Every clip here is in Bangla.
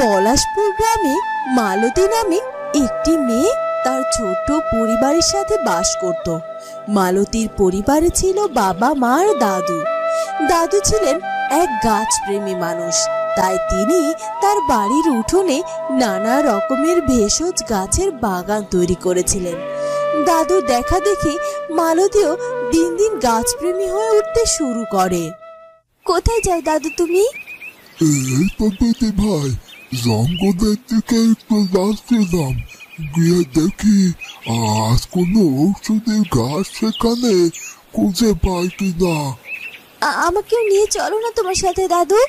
পলাশপুর গ্রামে মালতী নামে একটি মেয়ে তার ছোট্ট পরিবারের সাথে বাস করত। মালতীর পরিবারে ছিল বাবা, মা আর দাদু। দাদু ছিলেন এক গাছপ্রেমী মানুষ, তাই তিনি তার বাড়ির উঠোনে নানা রকমের ভেষজ গাছের বাগান তৈরি করেছিলেন। দাদুর দেখা দেখি মালতীও দিন দিন গাছপ্রেমী হয়ে উঠতে শুরু করে। কোথায় যাও দাদু তুমি? এই তো দিদি ভাই, জঙ্গলের দিকে একটু যাচ্ছিলাম, গিয়ে দেখি আজ কোনো ঔষধের গাছ সেখানে খুঁজে পাই কিনা। আমাকেও নিয়ে চলো না তোমার সাথে দাদু।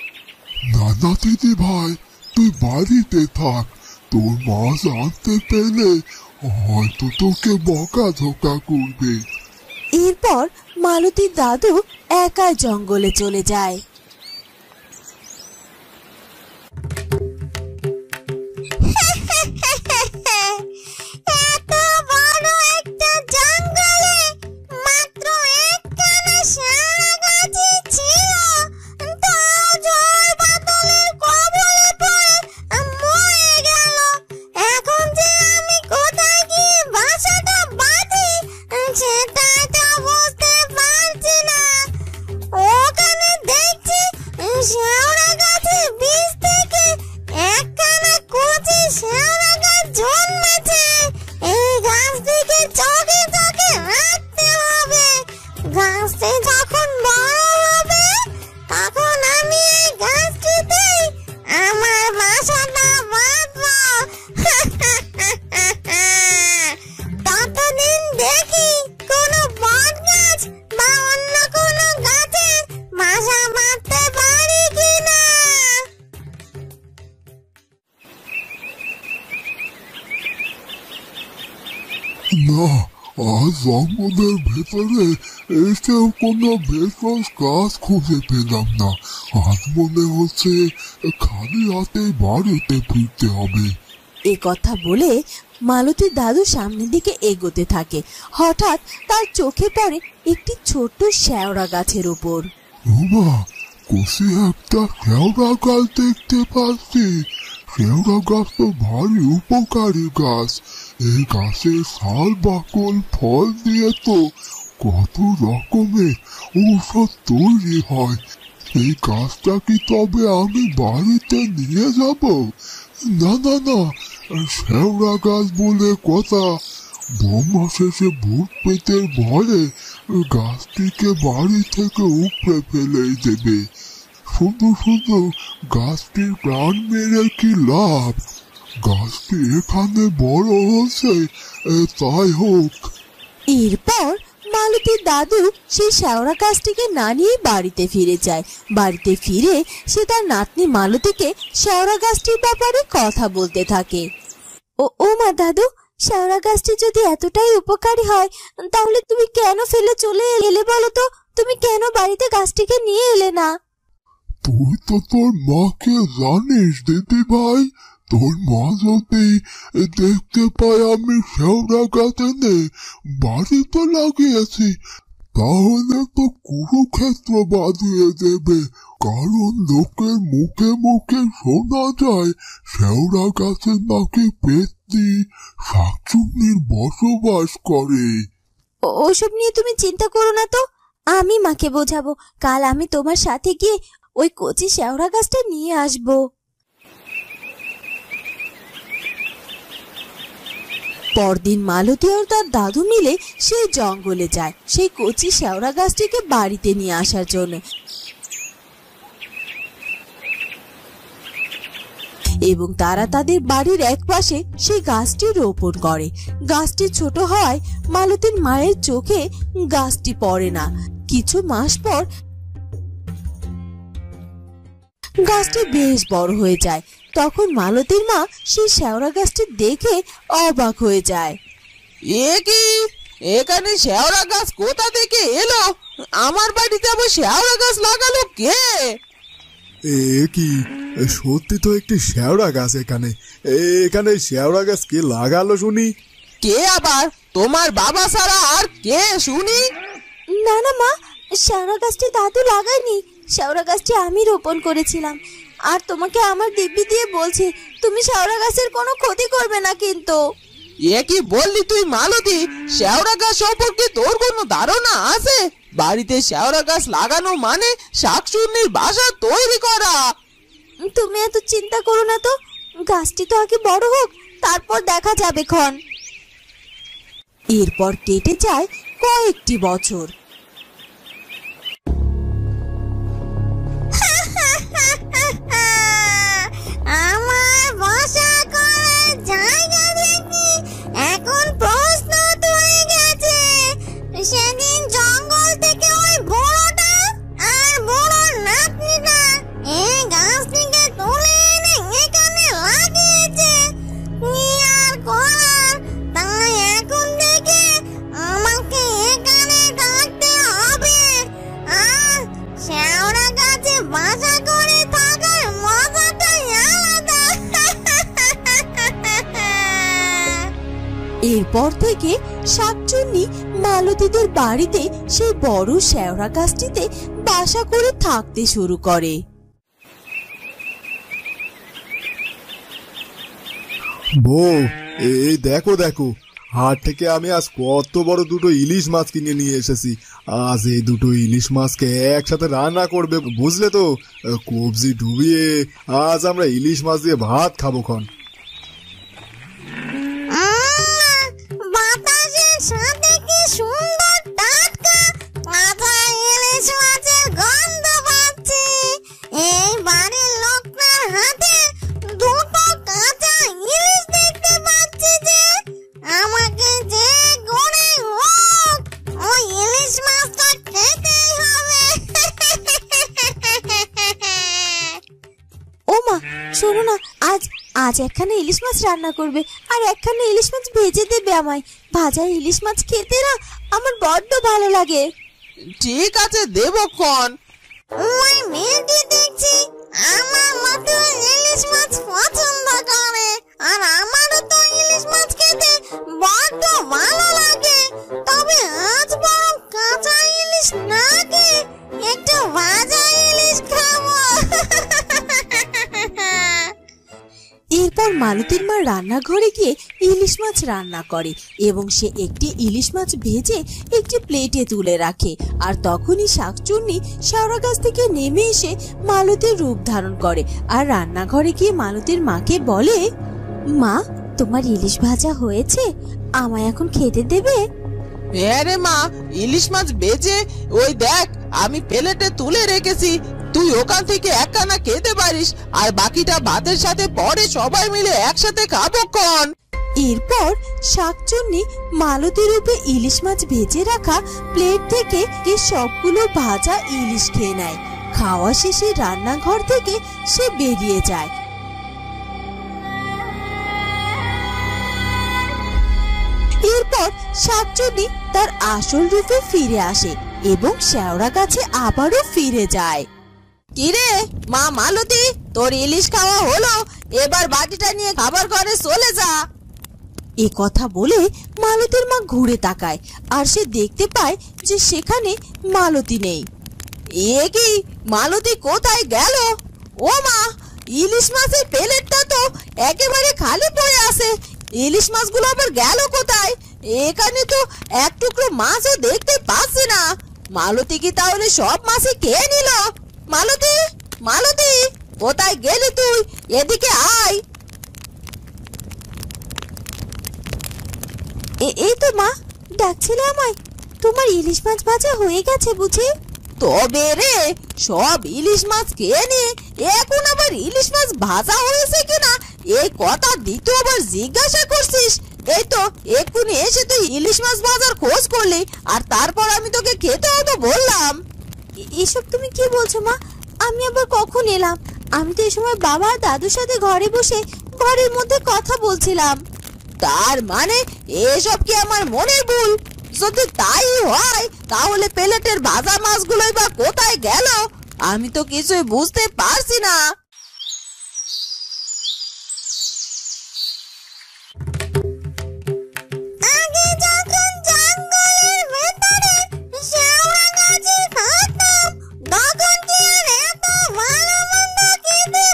না না দিদি ভাই, তুই বাড়িতে থাক, তোর মা জানতে পেলে হয়তো তোকে বকাঝকা করবে। এরপর মালতীর দাদু একা জঙ্গলে চলে যায়। না, আজ জঙ্গলের ভেতরে এসেও কোনো ভেষজ গাছ খুঁজে পেলাম না। আজ মনে হচ্ছে খালি হাতে বাড়িতে ফিরতে হবে। এ কথা বলে মালতীর দাদু সামনের দিকে এগোতে থাকে। হঠাৎ তার চোখে পড়ে একটি ছোট্ট শেওড়া গাছের উপর। ওমা, কষি একটা শেওড়া গাছ দেখতে পাচ্ছি। শেওড়া গাছ তো ভারী উপকারী গাছ। এই গাছের শাল, বাকল, ফল দিয়ে তো কত রকমের ঔষধ তৈরি হয়। এই গাছটা কি তবে আমি বাড়িতে নিয়ে যাব? না না না, শেওড়া গাছ বলে কথা। বোমা শেষে ভূত পেতের ভয়ে গাছটিকে বাড়ি থেকে উপড়ে ফেলে দেবে। শুধু শুধু গাছটির প্রাণ মেরে কি লাভ? গাছটি এখানে বড় হচ্ছে, তাই হোক। এরপর মালতীর দাদু সেই শেওড়া গাছটিকে না নিয়ে বাড়িতে ফিরে যায়। বাড়িতে ফিরে সে তার নাতনি মালতীকে শেওড়া গাছটির ব্যাপারে কথা বলতে থাকে। ও মা দাদু, শেওড়া গাছটি যদি এতটাই উপকারী হয় তাহলে তুমি কেন ফেলে চলে এলে বলো তো? তুমি কেন বাড়িতে গাছটিকে নিয়ে এলে না? তুই তো তোর মাকে জানিস দিদি ভাই। তোর মা যদি দেখতে পায় আমি শেওড়া গাছ এনে বাড়িতে লাগিয়েছি, তাহলে তো কুরুক্ষেত্র বাঁধিয়ে দেবে। কারণ লোকের মুখে মুখে শোনা যায় শেওড়া গাছে নাকি পেত্নী শাকচুন্নির বসবাস করে। ওসব নিয়ে তুমি চিন্তা করো না তো, আমি মাকে বোঝাবো। কাল আমি তোমার সাথে গিয়ে ওই কচি শেওড়া গাছটা নিয়ে আসবো। পরদিন মালতী আর তার দাদু মিলে সেই জঙ্গলে যায় সেই কচি শেওড়া গাছটিকে বাড়িতে নিয়ে আসার জন্য। এবং তারা তাদের বাড়ির এক পাশে সেই গাছটি রোপণ করে। গাছটি ছোট হওয়ায় মালতীর মায়ের চোখে গাছটি পড়ে না। কিছু মাস পর গাছটি বেশ বড় হয়ে যায়। তখন মালতীর মা সেই শেওড়া গাছটি দেখে অবাক হয়ে যায়। এ কি, এখানে শেওড়া গাছ কোথা থেকে এলো? আমার বাড়িতে আবার শেওড়া গাছ লাগালো কে? এ কি, সত্যি তো একটি শেওড়া গাছ এখানে। এখানে শেওড়া গাছ কে লাগালো শুনি? কে আবার? তোমার বাবা ছাড়া আর কে শুনি? না না মা, শেওড়া গাছটি দাদু লাগায়নি। শেওড়া গাছটি আমি রোপণ করেছিলাম। আর তোমাকে আমার দিব্যি দিয়ে বলছি, তুমি শেওড়া গাছের কোনো ক্ষতি করবে না কিন্তু। এ কি বললি তুই মালতী? শেওড়া গাছ সম্পর্কে তোর কোনো ধারণা আছে? বাড়িতে শেওড়া গাছ লাগানো মানে শাকচুন্নির বাসা তৈরি করা। তুমি এত চিন্তা করো না তো, গাছটি তো আগে বড় হোক, তারপর দেখা যাবে ক্ষণ। এরপর কেটে যায় কয়েকটি বছর। আমার বাসা করার জায়গা দেখি এখন প্রস্তুত হয়ে গেছে। সেদিন জঙ্গল থেকে ওই বড়টা আর বড় নাতনিটা এই গাছটিকে তুলে এনে এখানে লাগিয়েছে। কি আর করার, তাই এখন থেকে আমাকে এখানে থাকতে হবে। আর শেওড়া গাছে বাসা করে থাকার মজাটাই আলাদা। এরপর থেকে শাকচুন্নি মালতীদের বাড়িতে সেই বড় শেওড়া গাছটিতে বাসা করে থাকতে শুরু করে। বউ, এই দেখো দেখো, হাট থেকে আমি আজ কত বড় দুটো ইলিশ মাছ কিনে নিয়ে এসেছি। আজ এই দুটো ইলিশ মাছকে একসাথে রান্না করবে, বুঝলে তো? কবজি ডুবিয়ে আজ আমরা ইলিশ মাছ দিয়ে ভাত খাবো খন। বাতাসের সাথে কি সুন্দর টাটকা কাঁচা ইলিশ মাছের গন্ধ পাচ্ছি। এই বাড়ির লোকটার হাতে দুটো কাঁচা ইলিশ দেখতে পাচ্ছি যে আমাকে যে করে হোক ওই ইলিশ মাছটা খেতেই হবে। ও মা, শোনো না, আজ একখানে ইলিশ মাছ রান্না করবে আর একখানে ইলিশ মাছ ভেজে দেবে আমায়। ভাজা ইলিশ মাছ খেতে না আমার বড্ড ভালো লাগে। ঠিক আছে, দেবক্ষণ। ওই মেয়েটি দেখছি আমার মতো ইলিশ মাছ পছন্দ করে, আর আমারও তো ইলিশ মাছ খেতে বড্ড ভালো লাগে। তবে আজ বরং কাঁচা ইলিশ না খেয়ে একটু ভাজা ইলিশ খাবো। এরপর মালতীর মা রান্নাঘরে গিয়ে ইলিশ মাছ রান্না করে এবং সে একটি ইলিশ মাছ ভেজে একটি প্লেটে তুলে রাখে। আর তখনই শাকচুন্নি শেওড়া গাছ থেকে নেমে এসে মালতীর রূপ ধারণ করে আর রান্নাঘরে গিয়ে মালতীর মাকে বলে, মা, তোমার ইলিশ ভাজা হয়েছে, আমায় এখন খেতে দেবে? হ্যাঁ রে মা, ইলিশ মাছ ভেজে ওই দেখ আমি প্লেটে তুলে রেখেছি। তুই ওখান থেকে একখানা খেতে পারিস, আর বাকিটা ভাতের সাথে পরে সবাই মিলে একসাথে খাবো ক্ষণ। এরপর শাকচুন্নি মালতী রূপে ইলিশ মাছ ভেজে রাখা প্লেট থেকে সবগুলো ভাজা ইলিশ খেয়ে নেয়। খাওয়া শেষে রান্নাঘর থেকে সে বেরিয়ে যায়। এরপর শাকচুন্নি তার আসল রূপে ফিরে আসে এবং শেওড়া গাছে আবারও ফিরে যায়। কিরে মা মালতী, তোর ইলিশ খাওয়া হলো, এবার বাটিটা নিয়ে খাবার ঘরে চলে যা। এ কথা বলে মালতীর মা ঘুরে তাকায় আর সে দেখতে পায় যে সেখানে মালতী নেই। এ কি, মালতী কোথায় গেল? ও মা, ইলিশ মাছের প্লেটটা তো একেবারে খালি পড়ে আছে। ইলিশ মাছগুলো আবার গেল কোথায়? এখানে তো এক টুকরো মাছও দেখতে পাচ্ছি না। মালতী কি তাহলে সব মাছই খেয়ে নিল? মালতী, মালতী, কোথায় গেলি তুই? এদিকে আয়। এই তো মা, ডাকছিলে আমায়? তোমার ইলিশ মাছ ভাজা হয়ে গেছে বুঝি? তবে রে, সব ইলিশ মাছ খেয়ে নিয়ে এখন আবার ইলিশ মাছ ভাজা হয়েছে কিনা এই কথা দ্বিতীয়বার জিজ্ঞাসা করছিস? এই তো এক্ষুনি এসে তুই ইলিশ মাছ ভাজার খোঁজ করলি, আর তারপর আমি তোকে খেতে হতো বললাম। এসব তুমি কি বলছো মা? আমি আবার কখন এলাম? আমি তো এই সময় বাবা আর দাদুর সাথে ঘরে বসে ঘরের মধ্যে কথা বলছিলাম। তার মানে এসব কি আমার মনের ভুল? যদি তাই হয় তাহলে প্লেটের ভাজা মাছগুলোই বা কোথায় গেল? আমি তো কিছুই বুঝতে পারছি না। আগে যখন জঙ্গলের ভেতরে শেওড়া গাছে থাকতাম তখন কি আর এত ভালো মন্দ খেতে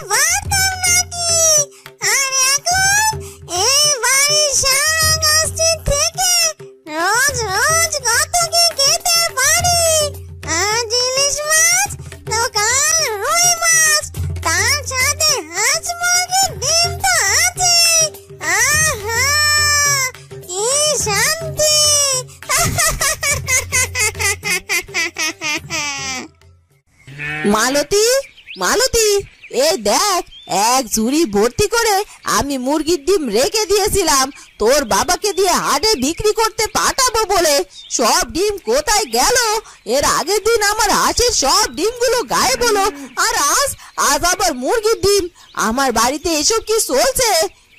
মালতী, মালতী, এই দেখ, এক ঝুড়ি ভর্তি করে আমি মুরগির ডিম রেখে দিয়েছিলাম তোর বাবাকে দিয়ে হাটে বিক্রি করতে পাঠাবো বলে। সব ডিম কোথায় গেল? এর আগের দিন আমার হাঁসের সব ডিমগুলো গায়েব হলো, আর আজ আবার মুরগির ডিম। আমার বাড়িতে এসব কি চলছে?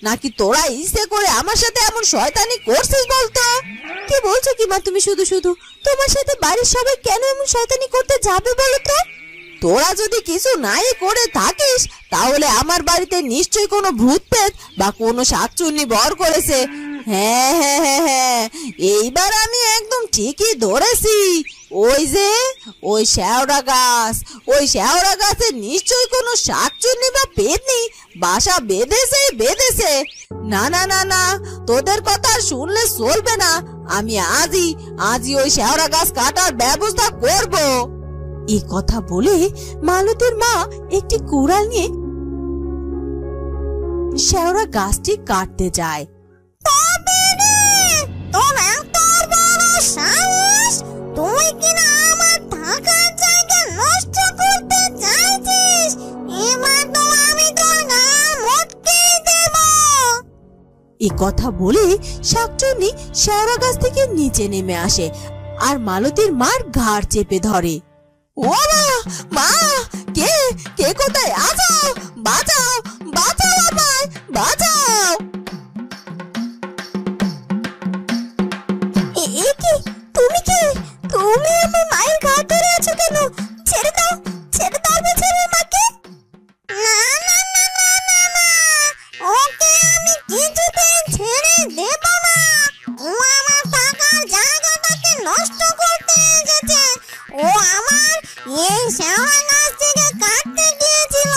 নাকি তোরা ইচ্ছে করে আমার সাথে এমন শয়তানি করছিস বলতো? কি বলছো কি মা তুমি? শুধু শুধু তোমার সাথে বাড়ির সবাই কেন এমন শয়তানি করতে যাবে বলো তো? তোরা যদি কিছু নাই করে থাকিস তাহলে আমার বাড়িতে নিশ্চয়ই কোনো ভূত প্রেত বা কোনো শাকচুন্নি ভর করেছে। হ্যাঁ হ্যাঁ হ্যাঁ হ্যাঁ, এইবার আমি একদম ঠিকই ধরেছি। ওই যে ওই শেওড়া গাছ, ওই শেওড়া গাছে নিশ্চয়ই কোনো শাকচুন্নি বা পেতনি বাসা বেঁধেছে। না না না না, তোদের কথা শুনলে চলবে না। আমি আজই ওই শেওড়া গাছ কাটার ব্যবস্থা করব। এই কথা বলে মালতীর মা একটি কুড়াল নিয়ে শেওড়া গাছটি কাটতে যায়। তোর এত বড় সাহস! তুই কিনা আমার থাকার জায়গা নষ্ট করতে চাইছিস? এবার তো আমি তোর গাল মটকে দেব। এই কথা বলে শাকচুন্নি শেওড়া গাছ থেকে নিচে নেমে আসে আর মালতীর মার ঘাড় চেপে ধরে। ও মা, কে কে কোথায় আছো? বাঁচাও, বাঁচাও আমায়, বাঁচাও। তুমি কে? তুমি আমার মায়ের ঘাড় ধরে আছো কেন? ছেড়ে দাও, ছেড়ে দাও বেচারির মাকে। না না না না না না, ওকে আমি কিছুতেই ছেড়ে দেব না। ও আমার থাকার জায়গাটাকে নষ্ট করতে এসেছে। ও আমার এই শেওড়া গাছ থেকে কাটতে গিয়েছিল,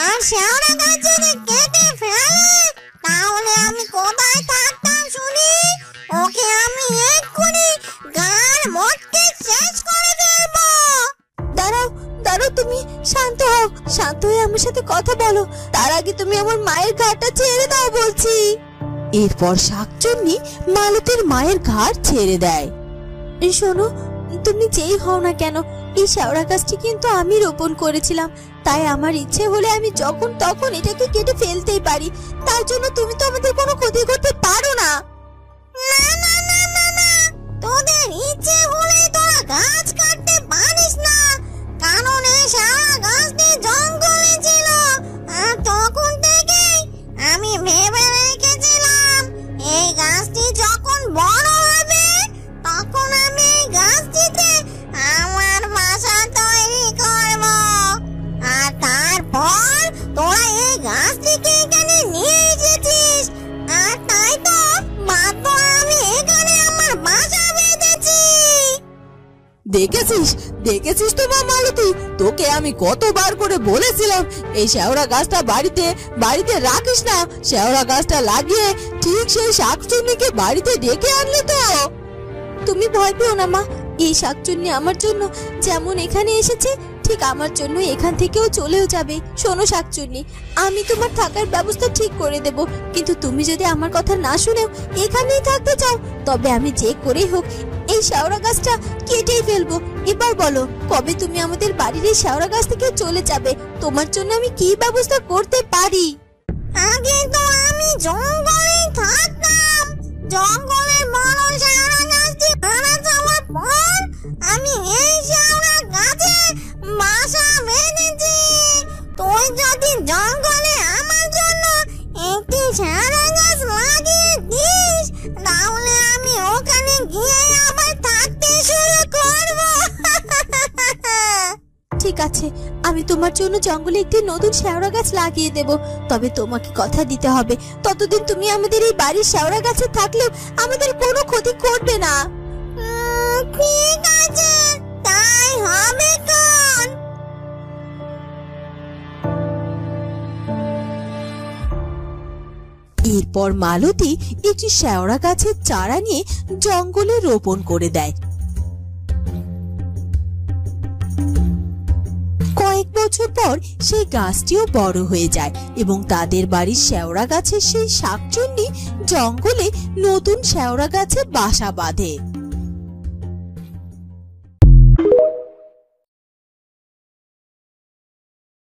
আর শেওড়া গাছ যদি কেটে ফেলে তাহলে আমি কোথায় থাকতাম শুনি? ওকে আমি এক্ষুনি গাল মটকে শেষ করে দেব। দাঁড়াও, দাঁড়াও, তুমি শান্ত হও, শান্ত হয়ে আমার সাথে কথা বলো। তার আগে তুমি আমার মায়ের ঘাড়টা ছেড়ে দাও বলছি। এরপর শাকচুন্নি মালতীর মায়ের ঘাড় ছেড়ে দেয়। শোনো, তুমি যেই হও না কেন, এই শেওড়া গাছটি কিন্তু আমি রোপণ করেছিলাম, তাই আমার ইচ্ছে হলে আমি যখন তখন এটাকে কেটে ফেলতেই পারি। তার জন্য তুমি তো আমাদের কোনো ক্ষতি করতে পারো না। না না না না না, তোদের ইচ্ছে হলে তোরা গাছ কাটতে পারিস না, কারণ এই শেওড়া গাছটি জঙ্গলে ছিল। আর তখন থেকেই আমি ভেবে রেখেছিলাম এই গাছটি যখন বড় হবে তখন আমি এই গাছটিতে আমার বাসা তৈরি করব। আর তারপর তোরা এই গাছটিকে এখানে নিয়ে এসেছিস, আর তাই তো বাধ্য আমি এখানে আমার বাসা বেঁধেছি। দেখেছিস, দেখেছিস তো মা মালতী, তোকে আমি কতবার করে বলেছিলাম এই শেওড়া গাছটা বাড়িতে রাখিস না। শেওড়া গাছটা লাগিয়ে ঠিক সেই শাকচুন্নিকে বাড়িতে ডেকে আনলে তো। তুমি ভয় পেও না মা, এই শাকচুন্নি আমার জন্য যেমন এখানে এসেছে ঠিক আমার জন্য এখান থেকেও চলেও যাবে। শোনো শাকচুন্নি, আমি তোমার থাকার ব্যবস্থা ঠিক করে দেব, কিন্তু তুমি যদি আমার কথা না শুনেও এখানেই থাকতে চাও তবে আমি যে করেই হোক এই শেওড়া গাছটা কেটেই ফেলবো। এবার বলো, কবে তুমি আমাদের বাড়ির এই শেওড়া গাছ থেকে চলে যাবে? তোমার জন্য আমি কি ব্যবস্থা করতে পারি? আগে তো আমি জঙ্গলে থাকতাম, জঙ্গলের বড় শেওড়া গাছটি মারা যাওয়ার পর আমি এই শেওড়া গাছে বাসা বেঁধেছি। তুই যদি জঙ্গলে আমার জন্য একটি শেওড়া গাছ লাগিয়ে দিস তাহলে আমি ওখানে গিয়ে আবার থাকতে শুরু করব। ঠিক আছে, আমি তোমার জন্য জঙ্গলে একটি নতুন শেওড়া গাছ লাগিয়ে দেব, তবে তোমাকে কথা দিতে হবে ততদিন তুমি আমাদের এই বাড়ির শেওড়া গাছে থাকলেও আমাদের কোনো ক্ষতি করবে না। ঠিক আছে, তাই হবে কোন। এরপর মালতী একটি শেওড়া গাছের চারা নিয়ে জঙ্গলে রোপণ করে দেয়। কয়েক বছর পর সেই গাছটিও বড় হয়ে যায় এবং তাদের বাড়ির শেওড়া গাছের সেই শাকচুন্নি জঙ্গলে নতুন শেওড়া গাছে বাসা বাঁধে।